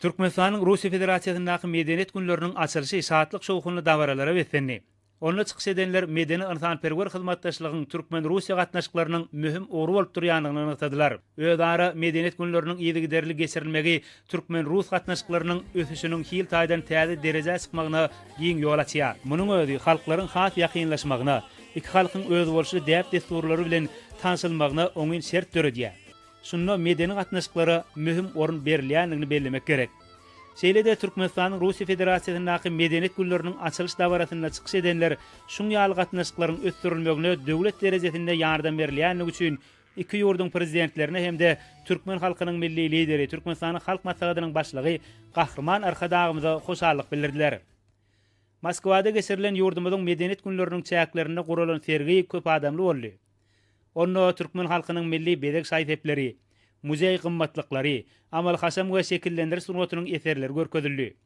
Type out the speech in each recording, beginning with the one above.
Türkmenistanyň Russiýa Federasiýasyndaky medeniýet günleriniň açylyşy saatlyk şowkuny dawaralara wetdenni. Onu çykyş edenler medeni ynsanperwer hyzmatdaşlygyň Türkmen Russiýa gatnaşyklarynyň mühim oru bolup durýanyny anykdylar. Öýdara medeniýet günleriniň ýygy derli geçirilmegi Türkmen Rus gatnaşyklarynyň ösüşiniň hil taýdan täze derejä çykmagyna giň ýol açýar. Munyň özi halklaryň has ýakynlaşmagyna, iki halkyň öz bolşy däp desturlary bilen tansylmagyna oňyn şert döredýär. Şunno medeni gatnaşyklary mühim orun berilýändigini bellemek gerek. Şeýlede Türkmenistanyň Russiýa Federasiýasyndaky medeniýet günleriniň açylyş dawarasyna çykyş edenler şuň ýaly gatnaşyklaryň ösdürilmegine döwlet derejesinde ýardam berilýänligi üçin iki ýurdun prezidentlerine hemde Türkmen halkynyň milli lideri Türkmenistanyň halk maslahatynyň başlygy Gahrman Arkadagymyza hoşallyk bildirdiler. Moskwada geçirilen ýurdumyzyň medeniýet günleriniň çäklerine guralan sergi köp adamly boldy. Onu Türkmen halkynyň milli bedek saýtepleri, muzey gymmatlyklary, amal hasam we şekillendiriş sunuwatynyň eserleri görkezildi.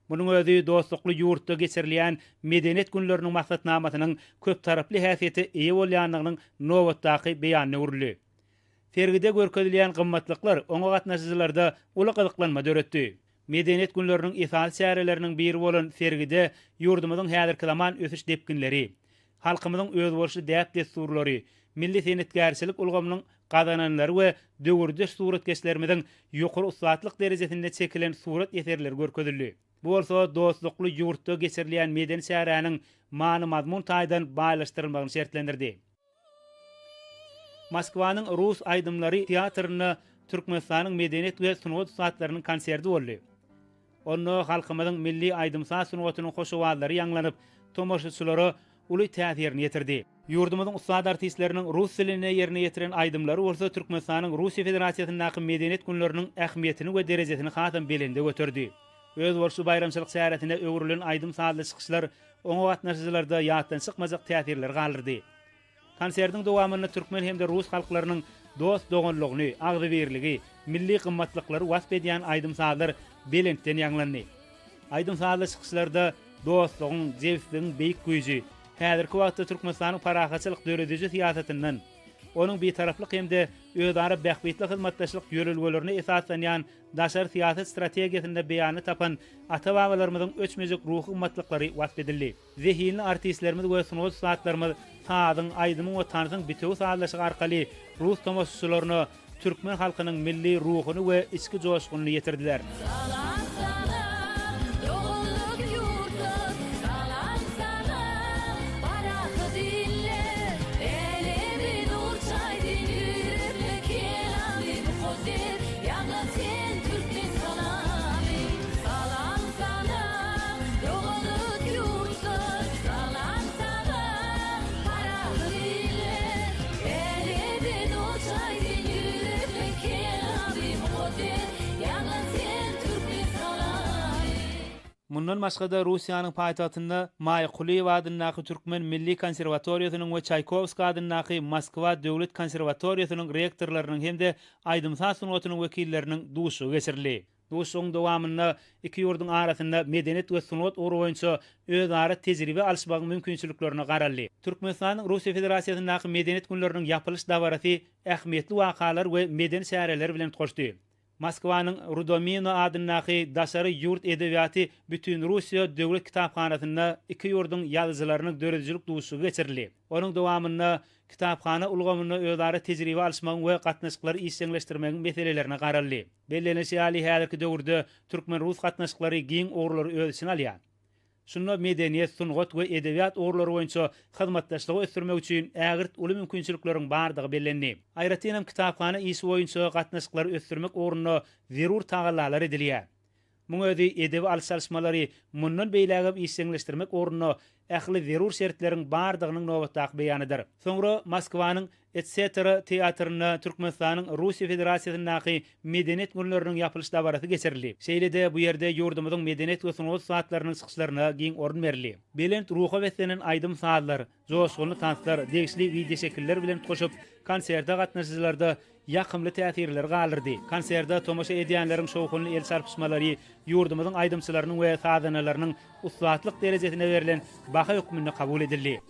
Munyň özi dostlukly ýurtda geçirilýän medeniýet günleriniň maksatnamasynyň köp taraply häsiýeti eýe bolýanlygynyň nowatdaky beýanyny urildi. Sergide görkezilýän gymmatlyklar oňa gatnaşyjylarda uly gyzyklanma döretdi. Medeniýet günleriniň esas şäherleriniň biri bolan sergide ýurdumyzyň häzirki zaman ösüş depkinleri, halkymyzyň öz bolşy däp desturlary, milli senetgärçilik ulgamynyň gazananlary we döwürde suratkeşlerimiň ýokary ustatlyk derejesinde çekilen surat eserleri görkezildi. Bu bolsa dostlukly ýurtda geçirilýän medeni şäheriniň many mazmun taýdan baýlaşdyrylmagyny şertlendirdi. Moskwanyň Rus aýdymlary teatryny Türkmenistanyň medeniýet we sunwat saatlarynyň konserti boldy. Onu halkymyzyň milli aýdymsa sunwatynyň hoşawallary ýanglanyp, tomoşaçylary uly täsirini ýetirdi. Ýurdumyzyň ustad artistleriniň rus diline ýerine ýetiren aýdymlary bolsa Türkmenistanyň Russiýa Federasiýasyndaky medeniýet günleriniň ähmiýetini we derejesini hasam belinde götürdi. Öz bolşy bayramçylyk şäheretine öwrülen aýdym saatly çykyşlar oňa gatnaşyjylarda ýatdan çykmajak täsirler galyrdy. Konsertiň dowamyny Türkmen hemde Rus halklarynyň dost doganlygyny, agzybirligi, milli gymmatlyklary wasp edýän aýdym saatlar belentden ýanglandy. Aýdym saatly çykyşlarda dostlugyň, jewsligiň beýik güýji, häzirki wagtda Türkmenistanyň parahatçylyk dörediji siýasatynyň, onun bir taraflyk hemde öýdara bähbetli hyzmatdaşlyk ýörelgelerini esaslanýan daşar siýasat strategiýasynda beýany tapan ata-babalarymyzyň öçmejek ruhy gymmatlyklary wasp edildi. Zehinli artistlerimiz we sunwat saatlarymyz sadyň, aýdymyň we tanysyň bitew saatlaşygy arkaly Rus tomoşaçylaryna Türkmen halkynyň milli ruhuny we içki joşguny ýetirdiler. Mundan başga-da Russiýanyň paýtagtynda Maýkuliýew adynyň Türkmen Milli Konserwatoriýasynyň we Çaykovski adynyň Moskwa Döwlet Konserwatoriýasynyň rektorlarynyň hemde aýdymsa sunuwatynyň wekilleriniň duşy geçirildi. Duşyň dowamyny iki ýurdun arasynda medeniýet we sunwat oru boýunça özara tejribe alşmagyň mümkinçiliklerini garaldy. Türkmenistanyň Russiýa Federasiýasyndaky medeniýet günleriniň ýapylyş dawarasy ähmiýetli wakalar we medeni şäherler bilen goşdy. Moskwanyň Rudomino adyny daşary ýurt edebiýaty bütün Russiýa döwlet kitaphanasynda iki ýurdun ýazyjylarynyň dörejilik duşy geçirildi. Onuň dowamyny kitapxana ulgamyny özara tejribe alşmagyň we gatnaşyklary işleňleşdirmegiň meselelerini garaldy. Bellenişi ýaly häzirki döwürde Türkmen Rus gatnaşyklary giň orulary öz içine alýar. Şunno medeniýet, sunwat we edebiýat orulary boýunça hyzmatdaşlygy ösdürmek üçin ägirt uly mümkinçilikleriň bardygy bellendi. Aýratynam kitapxana işi boýunça gatnaşyklary ösdürmek oruny zerur tagallalar edilýär. Muň özi edebi alşalşmalary mundan beýlägip işleňleşdirmek oruny ähli zerur şertleriň bardygynyň nowatdaky beýanydyr. Soňra Moskwanyň etc. teatryny Türkmenistanyň Russiýa Federasiýasyndaky medeniýet günleriniň ýapylyş dawarasy geçirildi. Şeýlede bu ýerde ýurdumyzyň medeniýet we sunwat saatlarynyň çykyşlaryna giň orun berildi. Belent ruha beslenen aýdym saatlar, joşguly tanslar, degişli video şekiller bilen goşup konsertde gatnaşyjylarda ýakymly täsirler galyrdy. Konsertde tomoşa edýänleriň şowkuny el sarpyşmalary ýurdumyzyň aýdymçylarynyň we sadanalarynyň ustatlyk derejesine berilen baha hökmüne kabul edildi.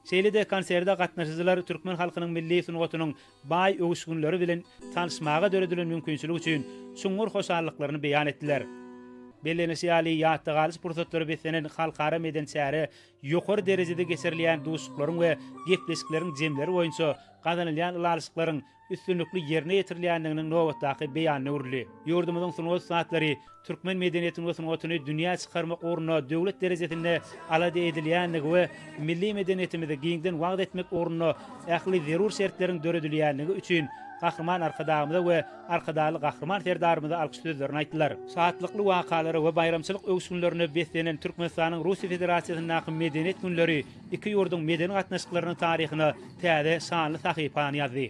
Şeýle-de konserde gatnaşyjylar türkmen halkynyň milli sunugatynyň baý öwüşgünleri bilen tanışmaga döredilen mümkinçiligi üçin şuňur hoşallyklaryny beýan etdiler. Bellenesi ýaly ýatda galyş pursatları beslenen halkara meden şäheri ýokary derejede geçirilýän duşuklaryň we gepleşikleriň jemleri boýunça gazanylýan ulalyşyklaryň üstünlükli ýerine ýetirilýändiginiň nowatdaky beýanyna urildi. Ýurdumyzyň sunugat saatlary türkmen medeniýetiniň sunugatyny dünýä çykarmak ugruna döwlet derejesinde alada edilýändigi we milli medeniýetimizi giňden wagt etmek ugruna ähli zerur şertleriň döredilýändigi üçin Gahrman arkadağımda we arkadaly Gahrman serdarymyza alkyş sözlerini aýtdylar. Saatlykly wakalary we bayramçylyk öwüşgünlerini beslenen Türkmenistanyň Russiýa Federasiýasynyň medeniýet günleri iki ýurdun medeni gatnaşyklarynyň taryhyna täze sanly sahypany ýazdy.